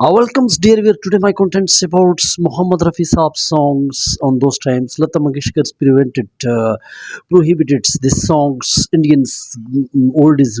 Welcome dear viewer, today my contents about Muhammad Rafi Saab songs on those times. Lata Mangeshkar's prohibited this songs, Indians old is